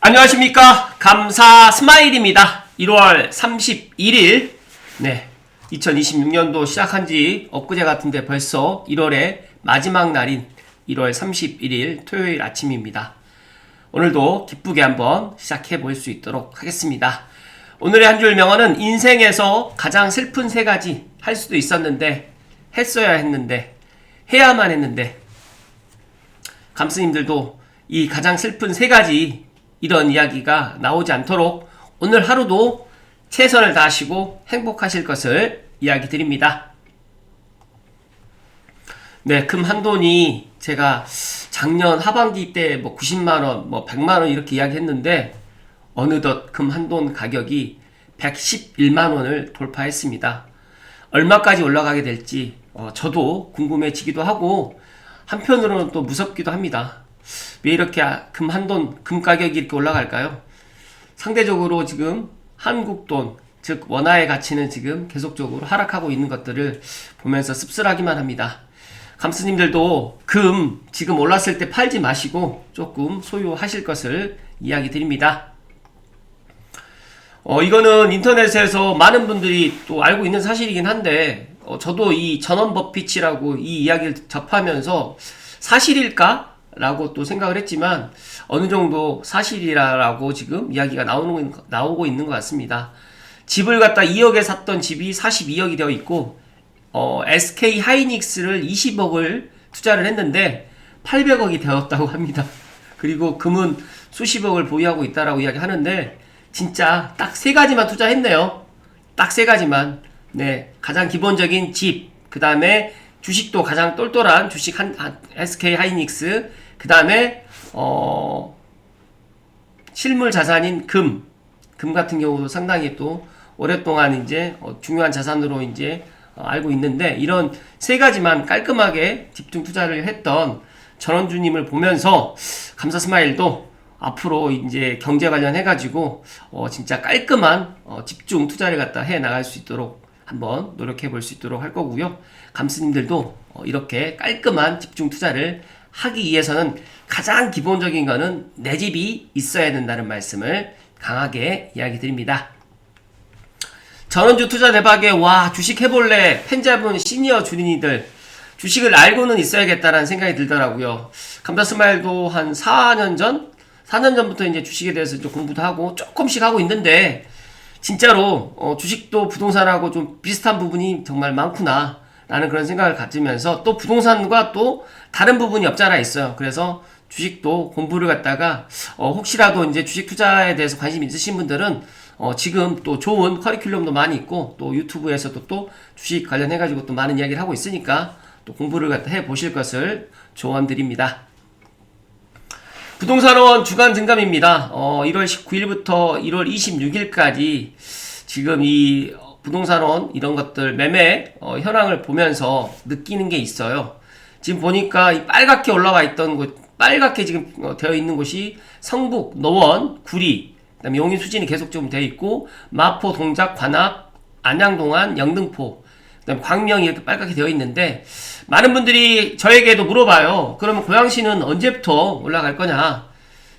안녕하십니까. 감사 스마일입니다. 1월 31일 2026년도 시작한 지 엊그제 같은데 벌써 1월의 마지막 날인 1월 31일 토요일 아침입니다. 오늘도 기쁘게 한번 시작해 볼 수 있도록 하겠습니다. 오늘의 한 줄 명언은 인생에서 가장 슬픈 세 가지 할 수도 있었는데 했어야 했는데 해야만 했는데 감스님들도 이 가장 슬픈 세 가지 이런 이야기가 나오지 않도록 오늘 하루도 최선을 다하시고 행복하실 것을 이야기 드립니다. 금 한돈이 제가 작년 하반기 때 90만원, 100만원 이렇게 이야기했는데 어느덧 금 한돈 가격이 111만원을 돌파했습니다. 얼마까지 올라가게 될지 저도 궁금해지기도 하고 한편으로는 또 무섭기도 합니다. 왜 이렇게 금 한돈, 금 가격이 이렇게 올라갈까요? 상대적으로 지금 한국돈, 즉 원화의 가치는 지금 계속적으로 하락하고 있는 것들을 보면서 씁쓸하기만 합니다. 감스님들도 금 지금 올랐을 때 팔지 마시고 조금 소유하실 것을 이야기 드립니다. 이거는 인터넷에서 많은 분들이 또 알고 있는 사실이긴 한데 저도 이 전원 버핏이라고 이 이야기를 접하면서 사실일까? 라고 또 생각을 했지만 어느 정도 사실이라고 지금 이야기가 나오고 있는 것 같습니다. 집을 갖다 2억에 샀던 집이 42억이 되어 있고 SK 하이닉스를 20억을 투자를 했는데 800억이 되었다고 합니다. 그리고 금은 수십억을 보유하고 있다라고 이야기하는데 진짜 딱 세 가지만 투자했네요. 딱 세 가지만. 가장 기본적인 집, 그 다음에 주식도 가장 똘똘한 주식 SK 하이닉스, 그 다음에 실물 자산인 금 같은 경우도 상당히 또 오랫동안 이제 중요한 자산으로 이제 알고 있는데 이런 세 가지만 깔끔하게 집중 투자를 했던 전원주님을 보면서 감사 스마일도 앞으로 이제 경제 관련해 가지고 진짜 깔끔한 집중 투자를 갖다 해 나갈 수 있도록 한번 노력해 볼 수 있도록 할 거고요. 감스님들도 이렇게 깔끔한 집중 투자를 하기 위해서는 가장 기본적인 거는 내 집이 있어야 된다는 말씀을 강하게 이야기 드립니다. 전원주 투자 대박에 주식 해볼래 팬자분 시니어 주린이들 주식을 알고는 있어야겠다라는 생각이 들더라고요. 감사스마일도 한 4년 전부터 이제 주식에 대해서 좀 공부도 하고 조금씩 하고 있는데 진짜로 주식도 부동산하고 좀 비슷한 부분이 정말 많구나 라는 그런 생각을 가지면서 또 부동산과 또 다른 부분이 없잖아 있어요. 그래서 주식도 공부를 갖다가 혹시라도 이제 주식 투자에 대해서 관심 있으신 분들은 지금 또 좋은 커리큘럼도 많이 있고 또 유튜브에서도 또 주식 관련해 가지고 또 많은 이야기를 하고 있으니까 또 공부를 갖다 해 보실 것을 조언드립니다. 부동산원 주간 증감입니다. 1월 19일부터 1월 26일까지 지금 이 부동산원 이런 것들 매매 현황을 보면서 느끼는 게 있어요. 지금 보니까 이 빨갛게 올라와 있던 곳, 빨갛게 지금 되어 있는 곳이 성북, 노원, 구리, 그다음에 용인, 수진이 계속 좀 되어 있고 마포, 동작, 관악, 안양동안, 영등포, 그다음에 광명이 이렇게 빨갛게 되어 있는데 많은 분들이 저에게도 물어봐요. 그러면 고양시는 언제부터 올라갈 거냐?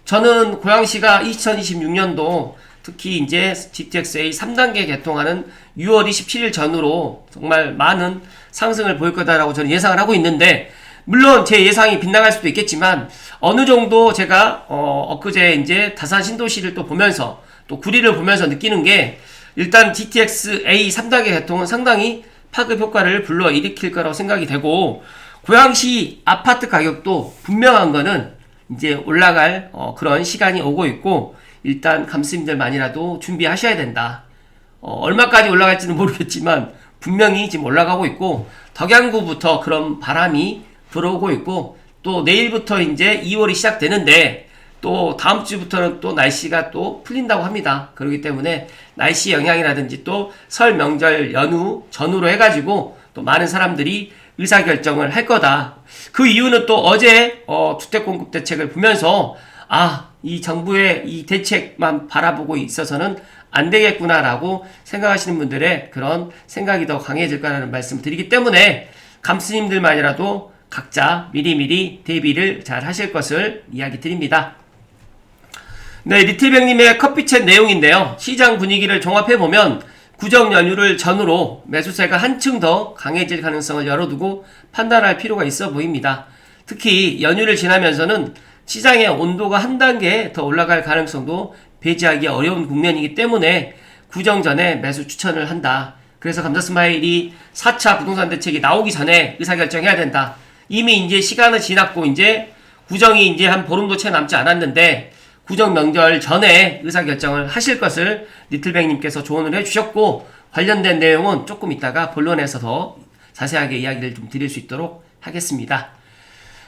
저는 고양시가 2026년도 특히 이제 GTXA 3단계 개통하는 6월 27일 전후로 정말 많은 상승을 보일 거다라고 저는 예상을 하고 있는데 물론 제 예상이 빗나갈 수도 있겠지만 어느 정도 제가 엊그제 이제 다산 신도시를 또 보면서 또 구리를 보면서 느끼는 게 일단 GTX-A 3단계 개통은 상당히 파급 효과를 불러일으킬 거라고 생각이 되고 고양시 아파트 가격도 분명한 거는 이제 올라갈 그런 시간이 오고 있고 일단 감스님들만이라도 준비하셔야 된다. 얼마까지 올라갈지는 모르겠지만 분명히 지금 올라가고 있고 덕양구부터 그런 바람이 불어오고 있고 또 내일부터 이제 2월이 시작되는데 또 다음 주부터는 또 날씨가 또 풀린다고 합니다. 그렇기 때문에 날씨 영향이라든지 또 설 명절 연휴 전후로 해가지고 또 많은 사람들이 의사결정을 할 거다. 그 이유는 또 어제 주택공급 대책을 보면서 이 정부의 이 대책만 바라보고 있어서는 안 되겠구나라고 생각하시는 분들의 그런 생각이 더 강해질 거라는 말씀을 드리기 때문에 감스님들만이라도 각자 미리미리 대비를 잘 하실 것을 이야기 드립니다. 네, 리틀백님의 커피챗 내용인데요. 시장 분위기를 종합해보면 구정 연휴를 전후로 매수세가 한층 더 강해질 가능성을 열어두고 판단할 필요가 있어 보입니다. 특히 연휴를 지나면서는 시장의 온도가 한 단계 더 올라갈 가능성도 배제하기 어려운 국면이기 때문에 구정 전에 매수 추천을 한다. 그래서 감자스마일이 4차 부동산 대책이 나오기 전에 의사결정해야 된다. 이미 이제 시간은 지났고 이제 구정이 이제 한 보름도 채 남지 않았는데 구정 명절 전에 의사결정을 하실 것을 리틀백님께서 조언을 해주셨고, 관련된 내용은 조금 이따가 본론에서 더 자세하게 이야기를 좀 드릴 수 있도록 하겠습니다.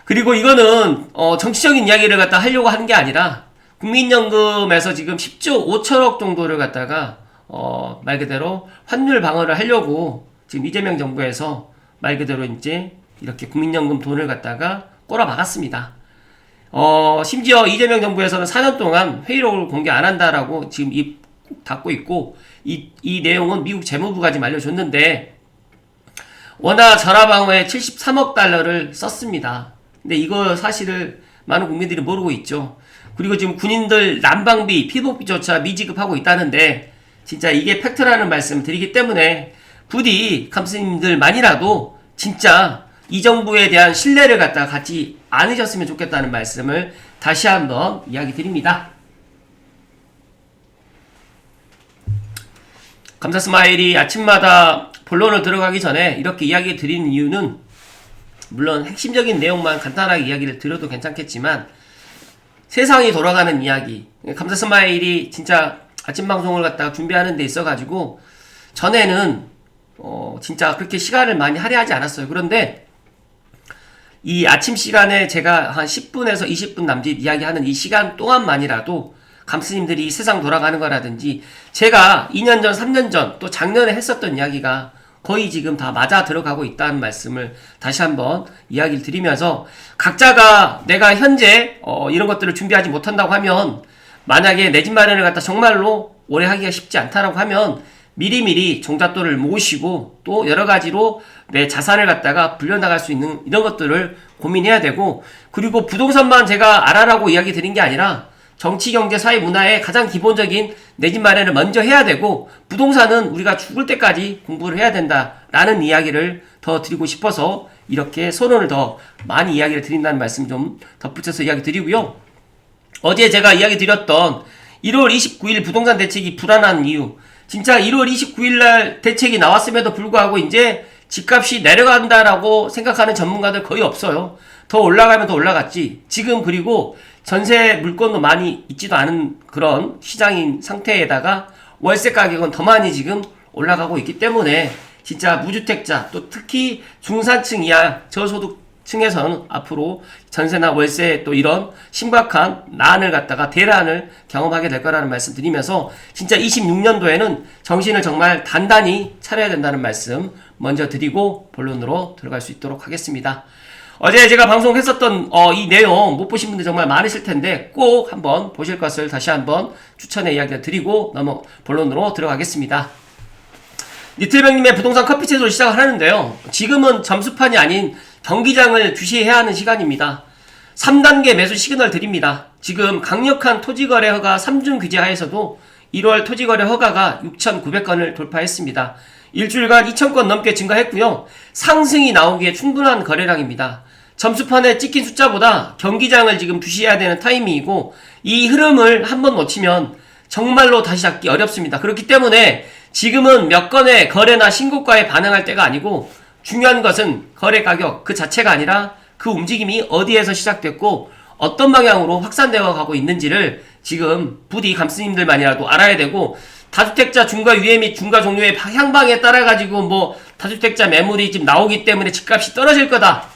그리고 이거는 정치적인 이야기를 갖다 하려고 하는 게 아니라 국민연금에서 지금 10조 5천억 정도를 갖다가 말 그대로 환율 방어를 하려고 지금 이재명 정부에서 말 그대로 이제 이렇게 국민연금 돈을 갖다가 꼬라박았습니다. 심지어 이재명 정부에서는 4년 동안 회의록을 공개 안 한다라고 지금 입 닫고 있고, 이 내용은 미국 재무부가 지금 알려줬는데, 원화 전화 방어에 73억 달러를 썼습니다. 근데 이거 사실을 많은 국민들이 모르고 있죠. 그리고 지금 군인들 난방비, 피복비조차 미지급하고 있다는데, 진짜 이게 팩트라는 말씀 드리기 때문에 부디 감스님들만이라도 진짜 이 정부에 대한 신뢰를 갖다가 갖지 않으셨으면 좋겠다는 말씀을 다시 한번 이야기 드립니다. 감사스마일이 아침마다 본론을 들어가기 전에 이렇게 이야기 드리는 이유는, 물론 핵심적인 내용만 간단하게 이야기를 드려도 괜찮겠지만 세상이 돌아가는 이야기, 감사스마일이 진짜 아침 방송을 갖다가 준비하는 데 있어가지고 전에는 진짜 그렇게 시간을 많이 할애하지 않았어요. 그런데 이 아침 시간에 제가 한 10분에서 20분 남짓 이야기하는 이 시간 동안만이라도 감스님들이 이 세상 돌아가는 거라든지 제가 2년 전, 3년 전, 또 작년에 했었던 이야기가 거의 지금 다 맞아 들어가고 있다는 말씀을 다시 한번 이야기를 드리면서, 각자가 내가 현재 이런 것들을 준비하지 못한다고 하면, 만약에 내 집 마련을 갖다 정말로 오래 하기가 쉽지 않다라고 하면 미리미리 종잣돈을 모으시고 또 여러가지로 내 자산을 갖다가 불려나갈 수 있는 이런 것들을 고민해야 되고, 그리고 부동산만 제가 알아라고 이야기 드린 게 아니라 정치, 경제, 사회, 문화의 가장 기본적인 내 집 마련을 먼저 해야 되고, 부동산은 우리가 죽을 때까지 공부를 해야 된다라는 이야기를 더 드리고 싶어서 이렇게 선언을 더 많이 이야기를 드린다는 말씀 좀 덧붙여서 이야기 드리고요. 어제 제가 이야기 드렸던 1월 29일 부동산 대책이 불안한 이유, 진짜 1월 29일 날 대책이 나왔음에도 불구하고 이제 집값이 내려간다라고 생각하는 전문가들 거의 없어요. 더 올라가면 더 올라갔지. 지금 그리고 전세 물건도 많이 있지도 않은 그런 시장인 상태에다가 월세 가격은 더 많이 지금 올라가고 있기 때문에 진짜 무주택자, 또 특히 중산층 이하 저소득층에서는 앞으로 전세나 월세 또 이런 심각한 난을 갖다가 대란을 경험하게 될 거라는 말씀 드리면서, 진짜 26년도에는 정신을 정말 단단히 차려야 된다는 말씀 먼저 드리고 본론으로 들어갈 수 있도록 하겠습니다. 어제 제가 방송했었던 이 내용 못 보신 분들 정말 많으실 텐데 꼭 한번 보실 것을 다시 한번 추천의 이야기를 드리고 본론으로 들어가겠습니다. 리틀백님의 부동산 커피챗으로 시작을 하는데요. 지금은 점수판이 아닌 경기장을 주시해야 하는 시간입니다. 3단계 매수 시그널 드립니다. 지금 강력한 토지거래 허가 3중 규제 하에서도 1월 토지거래 허가가 6,900건을 돌파했습니다. 일주일간 2,000건 넘게 증가했고요. 상승이 나오기에 충분한 거래량입니다. 점수판에 찍힌 숫자보다 경기장을 지금 주시해야 되는 타이밍이고, 이 흐름을 한번 놓치면 정말로 다시 잡기 어렵습니다. 그렇기 때문에 지금은 몇 건의 거래나 신고가에 반응할 때가 아니고, 중요한 것은 거래 가격 그 자체가 아니라 그 움직임이 어디에서 시작됐고 어떤 방향으로 확산되어 가고 있는지를 지금 부디 감스님들만이라도 알아야 되고, 다주택자 중과 유예 및 중과 종료의 향방에 따라 가지고 뭐 다주택자 매물이 지금 나오기 때문에 집값이 떨어질 거다,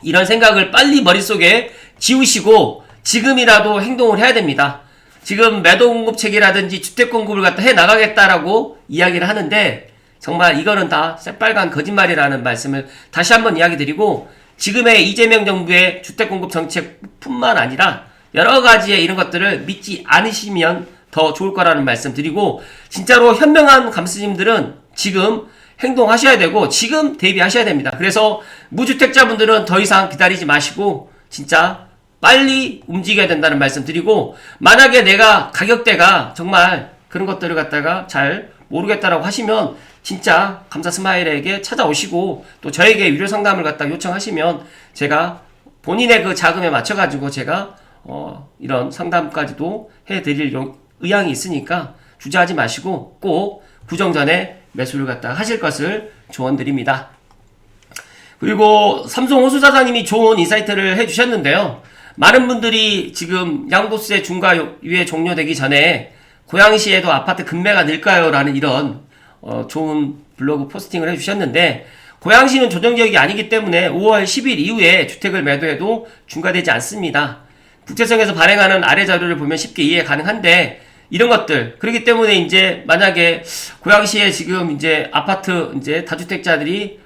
이런 생각을 빨리 머릿속에 지우시고 지금이라도 행동을 해야 됩니다. 지금 매도 공급 체계라든지 주택 공급을 갖다 해 나가겠다라고 이야기를 하는데 정말 이거는 다 새빨간 거짓말이라는 말씀을 다시 한번 이야기 드리고, 지금의 이재명 정부의 주택 공급 정책뿐만 아니라 여러 가지의 이런 것들을 믿지 않으시면 더 좋을 거라는 말씀 드리고, 진짜로 현명한 감스님들은 지금 행동하셔야 되고 지금 대비하셔야 됩니다. 그래서 무주택자분들은 더 이상 기다리지 마시고 진짜 빨리 움직여야 된다는 말씀 드리고, 만약에 내가 가격대가 정말 그런 것들을 갖다가 잘 모르겠다라고 하시면 진짜 감사 스마일에게 찾아오시고 또 저에게 유료 상담을 갖다 요청하시면 제가 본인의 그 자금에 맞춰가지고 제가 이런 상담까지도 해드릴 의향이 있으니까 주저하지 마시고 꼭 구정 전에 매수를 갖다 하실 것을 조언드립니다. 그리고 삼성 호수 사장님이 좋은 인사이트를 해주셨는데요. 많은 분들이 지금 양도세 중과유예 종료되기 전에 고양시에도 아파트 급매가 늘까요? 라는 이런 좋은 블로그 포스팅을 해주셨는데, 고양시는 조정지역이 아니기 때문에 5월 10일 이후에 주택을 매도해도 중과되지 않습니다. 국세청에서 발행하는 아래 자료를 보면 쉽게 이해 가능한데, 이런 것들, 그렇기 때문에 이제 만약에 고양시에 지금 이제 아파트 이제 다주택자들이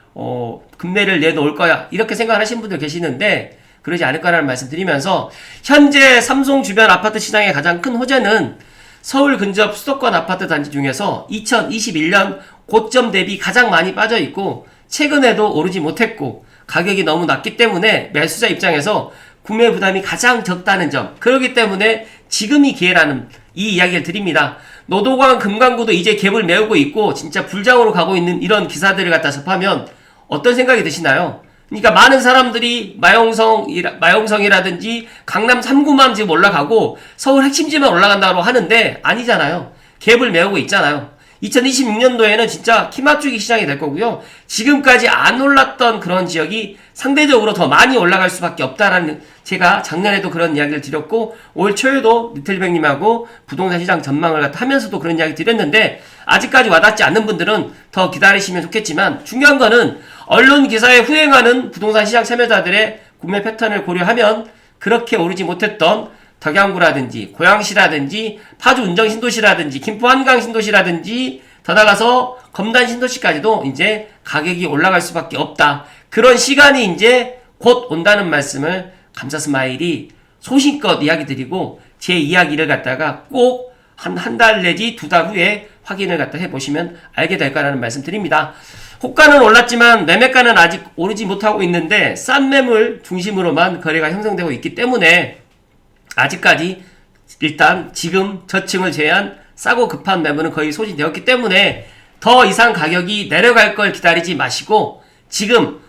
급매를 내놓을 거야 이렇게 생각하시는 분들 계시는데 그러지 않을 거라는 말씀 드리면서, 현재 삼성 주변 아파트 시장의 가장 큰 호재는 서울 근접 수도권 아파트 단지 중에서 2021년 고점 대비 가장 많이 빠져 있고 최근에도 오르지 못했고 가격이 너무 낮기 때문에 매수자 입장에서 구매 부담이 가장 적다는 점, 그렇기 때문에 지금이 기회라는 이 이야기를 드립니다. 노도광 금강구도 이제 갭을 메우고 있고 진짜 불장으로 가고 있는 이런 기사들을 갖다 접하면 어떤 생각이 드시나요? 그러니까 많은 사람들이 마용성이라든지 강남 3구만 지금 올라가고 서울 핵심지만 올라간다고 하는데 아니잖아요. 갭을 메우고 있잖아요. 2026년도에는 진짜 키 맞추기 시장이 될 거고요. 지금까지 안 올랐던 그런 지역이 상대적으로 더 많이 올라갈 수밖에 없다라는, 제가 작년에도 그런 이야기를 드렸고 올 초에도 리틀백님하고 부동산 시장 전망을 하면서도 그런 이야기 드렸는데, 아직까지 와닿지 않는 분들은 더 기다리시면 좋겠지만, 중요한 거는 언론 기사에 후행하는 부동산 시장 참여자들의 구매 패턴을 고려하면 그렇게 오르지 못했던 덕양구라든지 고양시라든지 파주 운정 신도시라든지 김포 한강 신도시라든지 더 나가서 검단 신도시까지도 이제 가격이 올라갈 수밖에 없다. 그런 시간이 이제 곧 온다는 말씀을 감사 스마일이 소신껏 이야기 드리고, 제 이야기를 갖다가 꼭 한 달 내지 2달 후에 확인을 갖다 해보시면 알게 될 거라는 말씀 드립니다. 호가는 올랐지만 매매가는 아직 오르지 못하고 있는데 싼 매물 중심으로만 거래가 형성되고 있기 때문에 아직까지 일단 지금 저층을 제외한 싸고 급한 매물은 거의 소진되었기 때문에 더 이상 가격이 내려갈 걸 기다리지 마시고 지금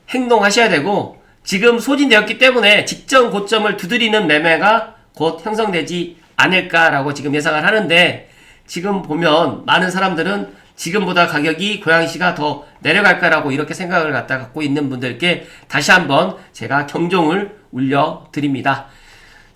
행동하셔야 되고, 지금 소진되었기 때문에 직전 고점을 두드리는 매매가 곧 형성되지 않을까라고 지금 예상을 하는데, 지금 보면 많은 사람들은 지금보다 가격이 고양시가 더 내려갈까라고 이렇게 생각을 갖고 있는 분들께 다시 한번 제가 경종을 울려드립니다.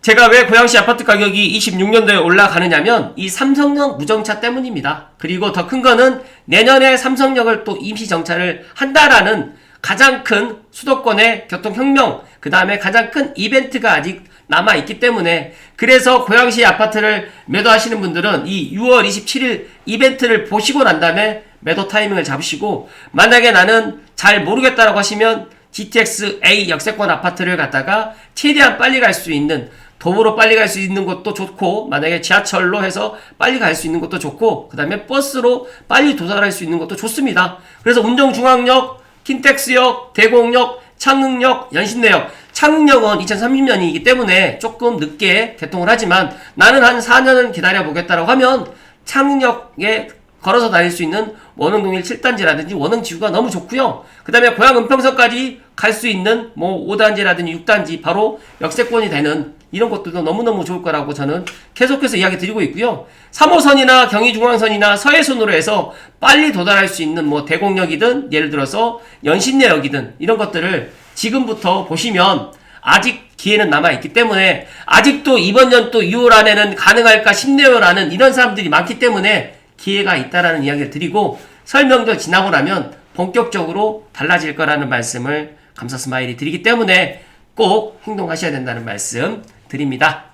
제가 왜 고양시 아파트 가격이 26년도에 올라가느냐면 이 삼성역 무정차 때문입니다. 그리고 더 큰 거는 내년에 삼성역을 또 임시 정차를 한다라는 가장 큰 수도권의 교통혁명, 그 다음에 가장 큰 이벤트가 아직 남아있기 때문에, 그래서 고양시 아파트를 매도하시는 분들은 이 6월 27일 이벤트를 보시고 난 다음에 매도 타이밍을 잡으시고, 만약에 나는 잘 모르겠다라고 하시면 GTX A 역세권 아파트를 갖다가 최대한 빨리 갈 수 있는, 도보로 빨리 갈 수 있는 것도 좋고, 만약에 지하철로 해서 빨리 갈 수 있는 것도 좋고, 그 다음에 버스로 빨리 도달할 수 있는 것도 좋습니다. 그래서 운정중앙역, 킨텍스역, 대공역, 창릉역, 연신내역, 창릉역은 2030년이기 때문에 조금 늦게 개통을 하지만 나는 한 4년은 기다려보겠다라고 하면 창릉역에 걸어서 다닐 수 있는 원흥동일 7단지라든지 원흥지구가 너무 좋고요. 그 다음에 고양 은평선까지 갈 수 있는 뭐 5단지라든지 6단지 바로 역세권이 되는 이런 것들도 너무너무 좋을 거라고 저는 계속해서 이야기 드리고 있고요. 3호선이나 경의중앙선이나 서해선으로 해서 빨리 도달할 수 있는 뭐 대공역이든 예를 들어서 연신내역이든 이런 것들을 지금부터 보시면 아직 기회는 남아있기 때문에, 아직도 이번 연도 6월 안에는 가능할까 싶네요라는 이런 사람들이 많기 때문에 기회가 있다라는 이야기를 드리고, 설명들 지나고 나면 본격적으로 달라질 거라는 말씀을 감사 스마일이 드리기 때문에 꼭 행동하셔야 된다는 말씀 드립니다.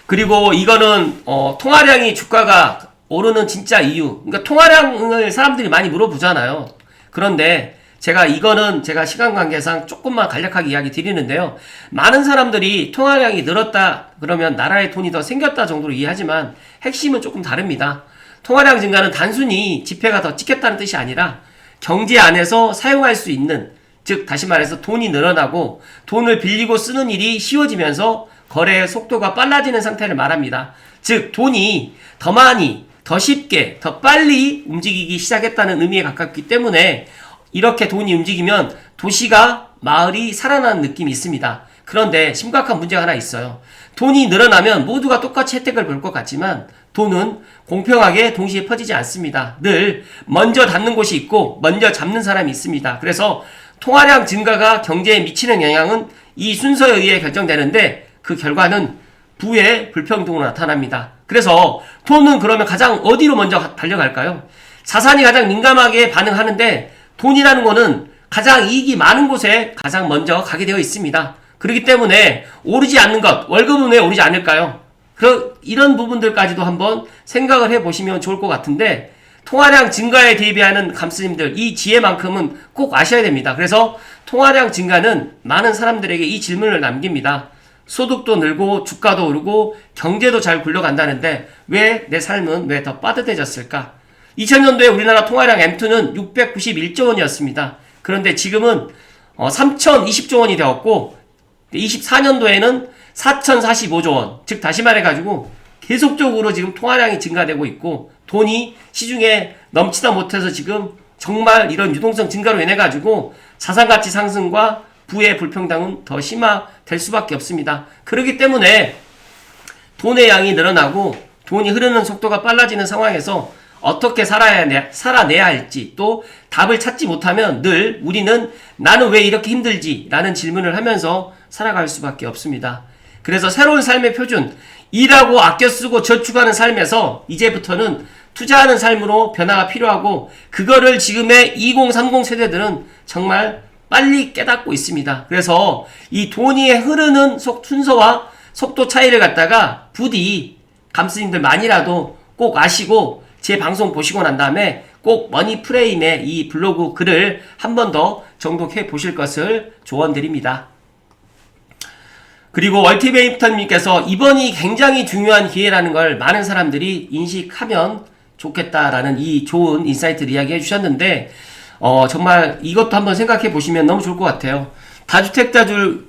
그리고 이거는 통화량이 주가가 오르는 진짜 이유, 그러니까 통화량을 사람들이 많이 물어보잖아요. 그런데 이거는 제가 시간 관계상 조금만 간략하게 이야기 드리는데요. 많은 사람들이 통화량이 늘었다 그러면 나라에 돈이 더 생겼다 정도로 이해하지만 핵심은 조금 다릅니다. 통화량 증가는 단순히 지폐가 더 찍혔다는 뜻이 아니라 경제 안에서 사용할 수 있는 즉 다시 말해서 돈이 늘어나고 돈을 빌리고 쓰는 일이 쉬워지면서 거래의 속도가 빨라지는 상태를 말합니다. 즉 돈이 더 많이, 더 쉽게, 더 빨리 움직이기 시작했다는 의미에 가깝기 때문에 이렇게 돈이 움직이면 도시가, 마을이 살아나는 느낌이 있습니다. 그런데 심각한 문제가 하나 있어요. 돈이 늘어나면 모두가 똑같이 혜택을 볼 것 같지만 돈은 공평하게 동시에 퍼지지 않습니다. 늘 먼저 닿는 곳이 있고 먼저 잡는 사람이 있습니다. 그래서 통화량 증가가 경제에 미치는 영향은 이 순서에 의해 결정되는데 그 결과는 부의 불평등으로 나타납니다. 그래서 돈은 그러면 가장 어디로 먼저 달려갈까요? 자산이 가장 민감하게 반응하는데 돈이라는 거는 가장 이익이 많은 곳에 가장 먼저 가게 되어 있습니다. 그렇기 때문에 오르지 않는 것, 월급은 왜 오르지 않을까요? 이런 부분들까지도 한번 생각을 해보시면 좋을 것 같은데 통화량 증가에 대비하는 감스님들 이 지혜만큼은 꼭 아셔야 됩니다. 그래서 통화량 증가는 많은 사람들에게 이 질문을 남깁니다. 소득도 늘고 주가도 오르고 경제도 잘 굴러간다는데 왜 내 삶은 왜 더 빠듯해졌을까? 2000년도에 우리나라 통화량 M2는 691조 원이었습니다. 그런데 지금은 3020조 원이 되었고 24년도에는 4045조 원, 즉 다시 말해가지고 계속적으로 지금 통화량이 증가되고 있고 돈이 시중에 넘치다 못해서 지금 정말 이런 유동성 증가로 인해 가지고 자산가치 상승과 부의 불평등은 더 심화될 수밖에 없습니다. 그렇기 때문에 돈의 양이 늘어나고 돈이 흐르는 속도가 빨라지는 상황에서 어떻게 살아내야 할지 또 답을 찾지 못하면 늘 우리는 나는 왜 이렇게 힘들지? 라는 질문을 하면서 살아갈 수밖에 없습니다. 그래서 새로운 삶의 표준, 일하고 아껴 쓰고 저축하는 삶에서 이제부터는 투자하는 삶으로 변화가 필요하고 그거를 지금의 2030 세대들은 정말 빨리 깨닫고 있습니다. 그래서 이 돈이 흐르는 순서와 속도 차이를 갖다가 부디 감스님들만이라도 꼭 아시고 제 방송 보시고 난 다음에 꼭 머니프레임의 이 블로그 글을 한 번 더 정독해 보실 것을 조언드립니다. 그리고 월티베이터님께서 이번이 굉장히 중요한 기회라는 걸 많은 사람들이 인식하면 좋겠다라는 이 좋은 인사이트를 이야기해 주셨는데 정말 이것도 한번 생각해 보시면 너무 좋을 것 같아요.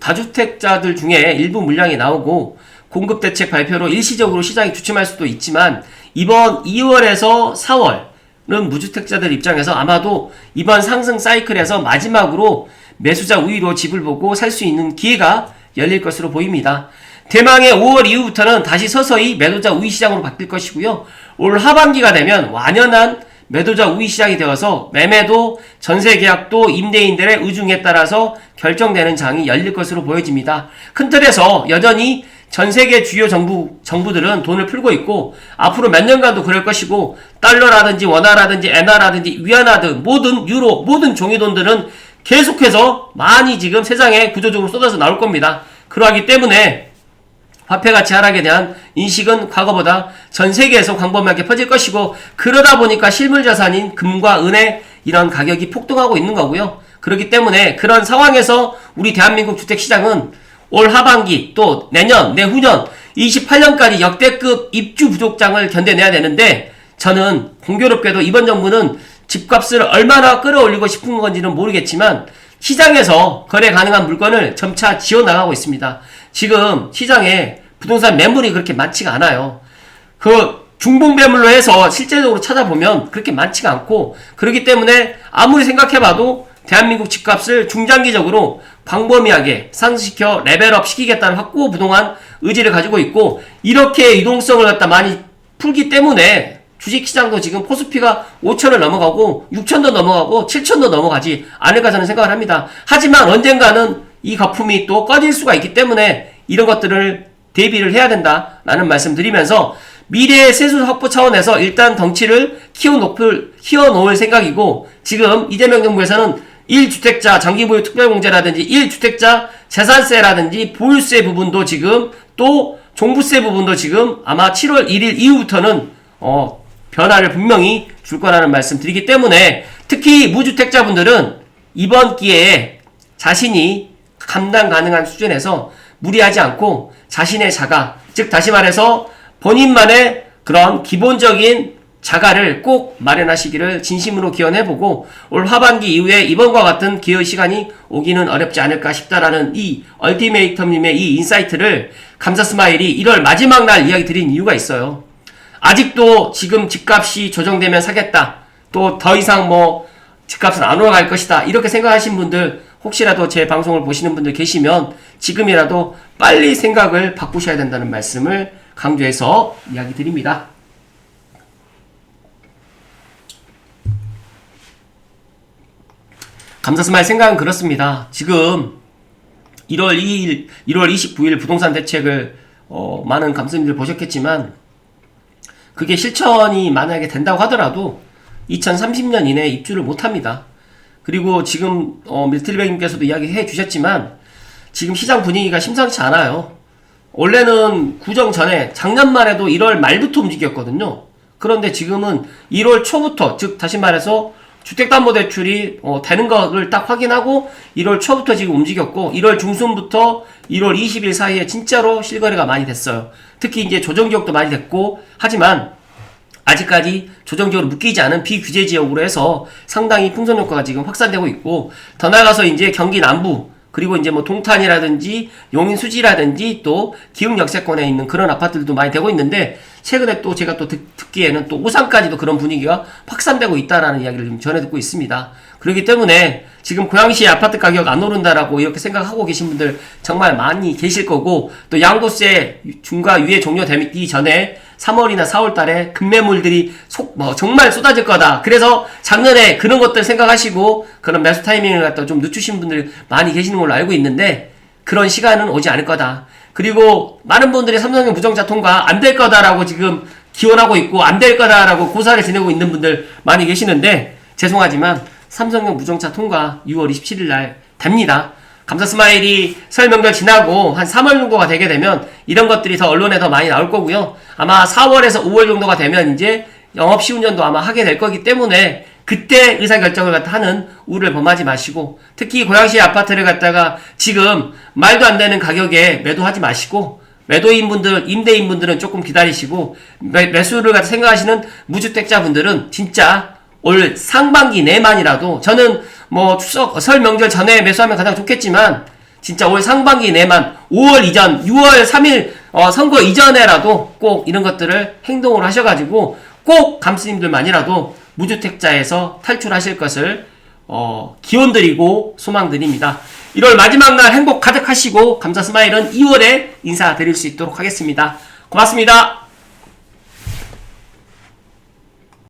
다주택자들 중에 일부 물량이 나오고 공급대책 발표로 일시적으로 시장이 주춤할 수도 있지만 이번 2월에서 4월은 무주택자들 입장에서 아마도 이번 상승 사이클에서 마지막으로 매수자 우위로 집을 보고 살 수 있는 기회가 열릴 것으로 보입니다. 대망의 5월 이후부터는 다시 서서히 매도자 우위 시장으로 바뀔 것이고요. 올 하반기가 되면 완연한 매도자 우위 시장이 되어서 매매도 전세계약도 임대인들의 의중에 따라서 결정되는 장이 열릴 것으로 보여집니다. 큰 틀에서 여전히 전세계 주요 정부들은 돈을 풀고 있고 앞으로 몇 년간도 그럴 것이고 달러라든지 원화라든지 엔화라든지 위안화등 모든 유로 모든 종이돈들은 계속해서 많이 지금 세상에 구조적으로 쏟아져 나올 겁니다. 그러하기 때문에 화폐가치 하락에 대한 인식은 과거보다 전 세계에서 광범위하게 퍼질 것이고 그러다 보니까 실물자산인 금과 은의 이런 가격이 폭등하고 있는 거고요. 그렇기 때문에 그런 상황에서 우리 대한민국 주택시장은 올 하반기 또 내년 내후년 28년까지 역대급 입주 부족장을 견뎌내야 되는데 저는 공교롭게도 이번 정부는 집값을 얼마나 끌어올리고 싶은 건지는 모르겠지만 시장에서 거래 가능한 물건을 점차 지어나가고 있습니다. 지금 시장에 부동산 매물이 그렇게 많지가 않아요. 그 중봉매물로 해서 실제적으로 찾아보면 그렇게 많지가 않고 그렇기 때문에 아무리 생각해봐도 대한민국 집값을 중장기적으로 광범위하게 상승시켜 레벨업 시키겠다는 확고 부동한 의지를 가지고 있고 이렇게 유동성을 갖다 많이 풀기 때문에 주식시장도 지금 코스피가 5천을 넘어가고 6천도 넘어가고 7천도 넘어가지 않을까 저는 생각을 합니다. 하지만 언젠가는 이 거품이 또 꺼질 수가 있기 때문에 이런 것들을 대비를 해야 된다라는 말씀 드리면서 미래의 세수 확보 차원에서 일단 덩치를 키워놓을 생각이고 지금 이재명 정부에서는 1주택자 장기보유 특별공제라든지 1주택자 재산세라든지 보유세 부분도 지금 또 종부세 부분도 지금 아마 7월 1일 이후부터는 변화를 분명히 줄 거라는 말씀 드리기 때문에 특히 무주택자분들은 이번 기회에 자신이 감당 가능한 수준에서 무리하지 않고 자신의 자가 즉 다시 말해서 본인만의 그런 기본적인 자가를 꼭 마련하시기를 진심으로 기원해보고 올 하반기 이후에 이번과 같은 기회 시간이 오기는 어렵지 않을까 싶다라는 이 얼티메이텀님의 이 인사이트를 감사스마일이 1월 마지막 날 이야기 드린 이유가 있어요. 아직도 지금 집값이 조정되면 사겠다. 또 더 이상 뭐 집값은 안 올라갈 것이다. 이렇게 생각하신 분들 혹시라도 제 방송을 보시는 분들 계시면 지금이라도 빨리 생각을 바꾸셔야 된다는 말씀을 강조해서 이야기 드립니다. 감사스마일 생각은 그렇습니다. 지금 1월 2일, 1월 29일 부동산 대책을 많은 감독님들 보셨겠지만 그게 실천이 만약에 된다고 하더라도 2030년 이내에 입주를 못합니다. 그리고 지금 밀트리백님께서도 이야기해 주셨지만 지금 시장 분위기가 심상치 않아요. 원래는 구정 전에 작년만 해도 1월 말부터 움직였거든요. 그런데 지금은 1월 초부터, 즉 다시 말해서 주택담보대출이 되는 거를 딱 확인하고 1월 초부터 지금 움직였고 1월 중순부터 1월 20일 사이에 진짜로 실거래가 많이 됐어요. 특히 이제 조정지역도 많이 됐고 하지만 아직까지 조정지역으로 묶이지 않은 비규제 지역으로 해서 상당히 풍선 효과가 지금 확산되고 있고 더 나아가서 이제 경기 남부 그리고 이제 뭐 동탄이라든지 용인 수지라든지 또 기흥 역세권에 있는 그런 아파트들도 많이 되고 있는데 최근에 또 제가 또 듣기에는 또 오산까지도 그런 분위기가 확산되고 있다라는 이야기를 좀 전해 듣고 있습니다. 그렇기 때문에 지금 고양시의 아파트 가격 안 오른다라고 이렇게 생각하고 계신 분들 정말 많이 계실 거고 또 양도세 중과 유예 종료되기 전에 3월이나 4월 달에 급매물들이 정말 쏟아질 거다. 그래서 작년에 그런 것들 생각하시고 그런 매수 타이밍을 갖다 좀 늦추신 분들 많이 계시는 걸로 알고 있는데 그런 시간은 오지 않을 거다. 그리고 많은 분들이 삼성형 부정차 통과 안 될 거다라고 지금 기원하고 있고 안 될 거다라고 고사를 지내고 있는 분들 많이 계시는데 죄송하지만 삼성형 무정차 통과 6월 27일 날 됩니다. 감사스마일이 설 명절 지나고 한 3월 정도가 되게 되면 이런 것들이 더 언론에 더 많이 나올 거고요. 아마 4월에서 5월 정도가 되면 이제 영업 시운전도 아마 하게 될 거기 때문에 그때 의사결정을 갖다 하는 우려를 범하지 마시고 특히 고양시 아파트를 갖다가 지금 말도 안 되는 가격에 매도하지 마시고 매도인분들, 임대인분들은 조금 기다리시고 매수를 갖다 생각하시는 무주택자분들은 진짜 올 상반기 내만이라도 저는 뭐 추석 설 명절 전에 매수하면 가장 좋겠지만 진짜 올 상반기 내만 5월 이전 6월 3일 선거 이전에라도 꼭 이런 것들을 행동으로 하셔가지고 꼭 감스님들만이라도 무주택자에서 탈출하실 것을 기원드리고 소망드립니다. 1월 마지막 날 행복 가득하시고 감사스마일은 2월에 인사드릴 수 있도록 하겠습니다. 고맙습니다.